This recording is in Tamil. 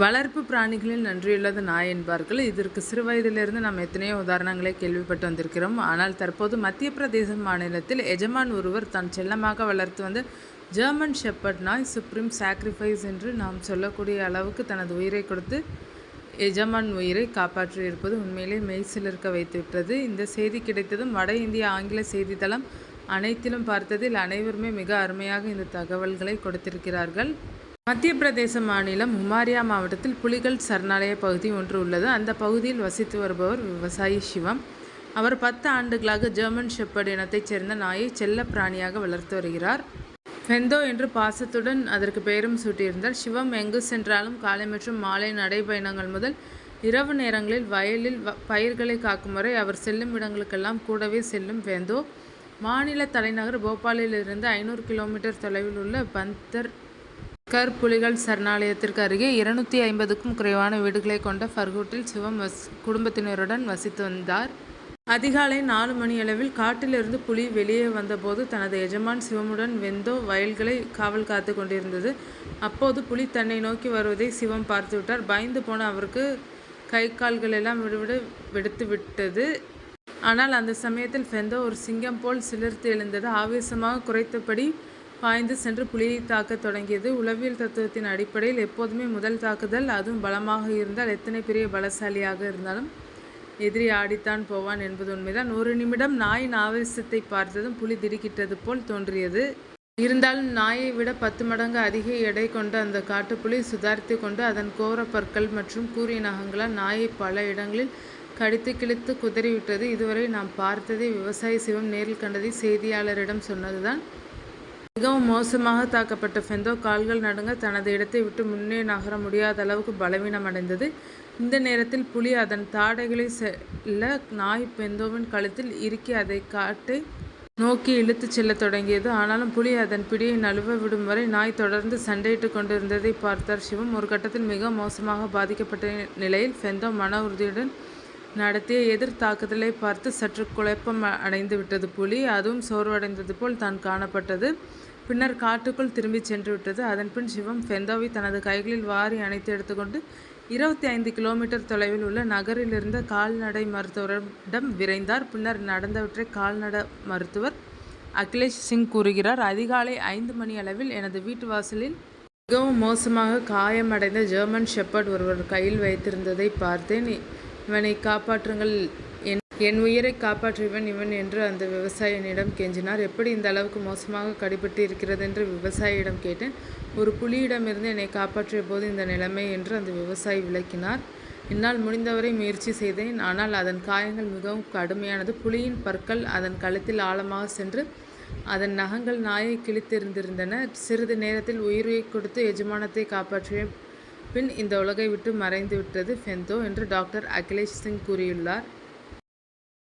வளர்ப்பு பிராணிகளில் நன்றியுள்ளது நாய் என்பார்கள். இதற்கு சிறுவயதிலிருந்து நாம் எத்தனையோ உதாரணங்களை கேள்விப்பட்டு வந்திருக்கிறோம். ஆனால் தற்போது மத்திய பிரதேச மாநிலத்தில் எஜமான் ஒருவர் தான் செல்லமாக வளர்த்து வந்த ஜெர்மன் ஷெப்பர்ட் நாய் சுப்ரீம் சாக்ரிஃபைஸ் என்று நாம் சொல்லக்கூடிய அளவுக்கு தனது உயிரை கொடுத்து எஜமான் உயிரை காப்பாற்றியிருப்பது உண்மையிலே மெய்சிலிருக்க வைத்துவிட்டது. இந்த செய்தி கிடைத்ததும் வட இந்திய ஆங்கில செய்தித்தளம் அனைத்திலும் பார்த்ததில் அனைவருமே மிக அருமையாக இந்த தகவல்களை கொடுத்திருக்கிறார்கள். மத்திய பிரதேச மாநிலம் உமாரியா மாவட்டத்தில் புலிகள் சரணாலய பகுதி ஒன்று உள்ளது. அந்த பகுதியில் வசித்து வருபவர் விவசாயி சிவம். அவர் 10 ஆண்டுகளாக ஜெர்மன் ஷெப்பர்ட் இனத்தைச் சேர்ந்த நாயை செல்ல பிராணியாக வளர்த்து வருகிறார். ஃபெந்தோ என்று பாசத்துடன் அதற்கு பெயரும் சூட்டியிருந்தார். சிவம் எங்கு சென்றாலும் காலை மற்றும் மாலை நடைபயணங்கள் முதல் இரவு நேரங்களில் வயலில் பயிர்களை காக்கும் வரை அவர் செல்லும் இடங்களுக்கெல்லாம் கூடவே செல்லும் ஃபெந்தோ மாநில தலைநகர் போபாலிலிருந்து 500 கிலோமீட்டர் தொலைவில் உள்ள பந்தர் புலிகள் சரணாலயத்திற்கு அருகே 250க்கும் குறைவான வீடுகளை கொண்ட ஃபர்கூட்டில் சிவம் குடும்பத்தினருடன் வசித்து வந்தார். அதிகாலை 4 மணியளவில் காட்டிலிருந்து புலி வெளியே வந்தபோது தனது எஜமான் சிவமுடன் வெந்தோ வயல்களை காவல் காத்து கொண்டிருந்தது. அப்போது புலி தன்னை நோக்கி வருவதை சிவம் பார்த்துவிட்டார். பயந்து போன அவருக்கு கை கால்கள் எல்லாம் வெடித்து விட்டது. ஆனால் அந்த சமயத்தில் ஃபெந்தோ ஒரு சிங்கம் போல் சிலிர்த்து எழுந்தது. ஆவேசமாக குறைத்தபடி பாய்ந்து சென்று புலியை தாக்க தொடங்கியது. உளவியல் தத்துவத்தின் அடிப்படையில் எப்போதுமே முதல் தாக்குதல், அதுவும் பலமாக இருந்தால், எத்தனை பெரிய பலசாலியாக இருந்தாலும் எதிரி ஆடித்தான் போவான் என்பது உண்மைதான். ஒரு நிமிடம் நாயின் ஆவேசத்தை பார்த்ததும் புலி திடுக்கிட்டது போல் தோன்றியது. இருந்தாலும் நாயை விட 10 மடங்கு அதிக எடை கொண்ட அந்த காட்டுப்புலி சுதாரித்து கொண்டு அதன் கோர பற்கள் மற்றும் கூரிய நகங்களால் நாயை பல இடங்களில் கடித்து கிழித்து குதறிவிட்டது. இதுவரை நாம் பார்த்ததை விவசாயி சிவம் நேரில் கண்டதை செய்தியாளரிடம் சொன்னதுதான். மிகவும் மோசமாக தாக்கப்பட்ட ஃபெந்தோ கால்கள் நடுங்க தனது இடத்தை விட்டு முன்னே நகர முடியாத அளவுக்கு பலவீனம் அடைந்தது. இந்த நேரத்தில் புலி அதன் தாடைகளை செல்ல நாய் ஃபெந்தோவின் கழுத்தில் இறுக்கி அதை காட்டை நோக்கி இழுத்து செல்ல தொடங்கியது. ஆனாலும் புலி அதன் பிடியை நழுவ விடும் வரை நாய் தொடர்ந்து சண்டையிட்டு கொண்டிருந்ததை பார்த்தார் சிவம். ஒரு கட்டத்தில் மிக மோசமாக பாதிக்கப்பட்ட நிலையில் ஃபெந்தோ மன உறுதியுடன் நடத்திய எதிர் தாக்குதலை பார்த்து சற்று குழப்பம் அடைந்து விட்டது புலி. அதுவும் சோர்வடைந்தது போல் தான் காணப்பட்டது. பின்னர் காட்டுக்குள் திரும்பி சென்று விட்டது. அதன்பின் சிவம் ஃபெந்தோவை தனது கைகளில் வாரி அணைத்து எடுத்துக்கொண்டு 25 கிலோமீட்டர் தொலைவில் உள்ள நகரில் இருந்த கால்நடை மருத்துவரிடம் விரைந்தார். பின்னர் நடந்தவற்றை கால்நடை மருத்துவர் அகிலேஷ் சிங் கூறுகிறார். அதிகாலை 5 மணி அளவில் எனது வீட்டு வாசலில் மிகவும் மோசமாக காயமடைந்த ஜெர்மன் ஷெப்பர்ட் ஒருவர் கையில் வைத்திருந்ததை பார்த்தேன். இவனை காப்பாற்றுங்கள், என் உயிரை காப்பாற்றுவன் இவன் என்று அந்த விவசாயினிடம் கெஞ்சினார். எப்படி இந்த அளவுக்கு மோசமாக கடிபட்டு இருக்கிறது என்று விவசாயியிடம் கேட்டேன். ஒரு புலியிடமிருந்து என்னை காப்பாற்றிய போது இந்த நிலைமை என்று அந்த விவசாயி விளக்கினார். என்னால் முடிந்தவரை முயற்சி செய்தேன். ஆனால் அதன் காயங்கள் மிகவும் கடுமையானது. புலியின் பற்கள் அதன் கழுத்தில் ஆழமாக சென்று அதன் நகங்கள் நாயை கிழித்திருந்திருந்தன. சிறிது நேரத்தில் உயிரை கொடுத்து எஜமானத்தை காப்பாற்றிய பின் இந்த உலகை விட்டு மறைந்து விட்டது ஃபெந்தோ என்று டாக்டர் அகிலேஷ் சிங் கூறியுள்ளார்.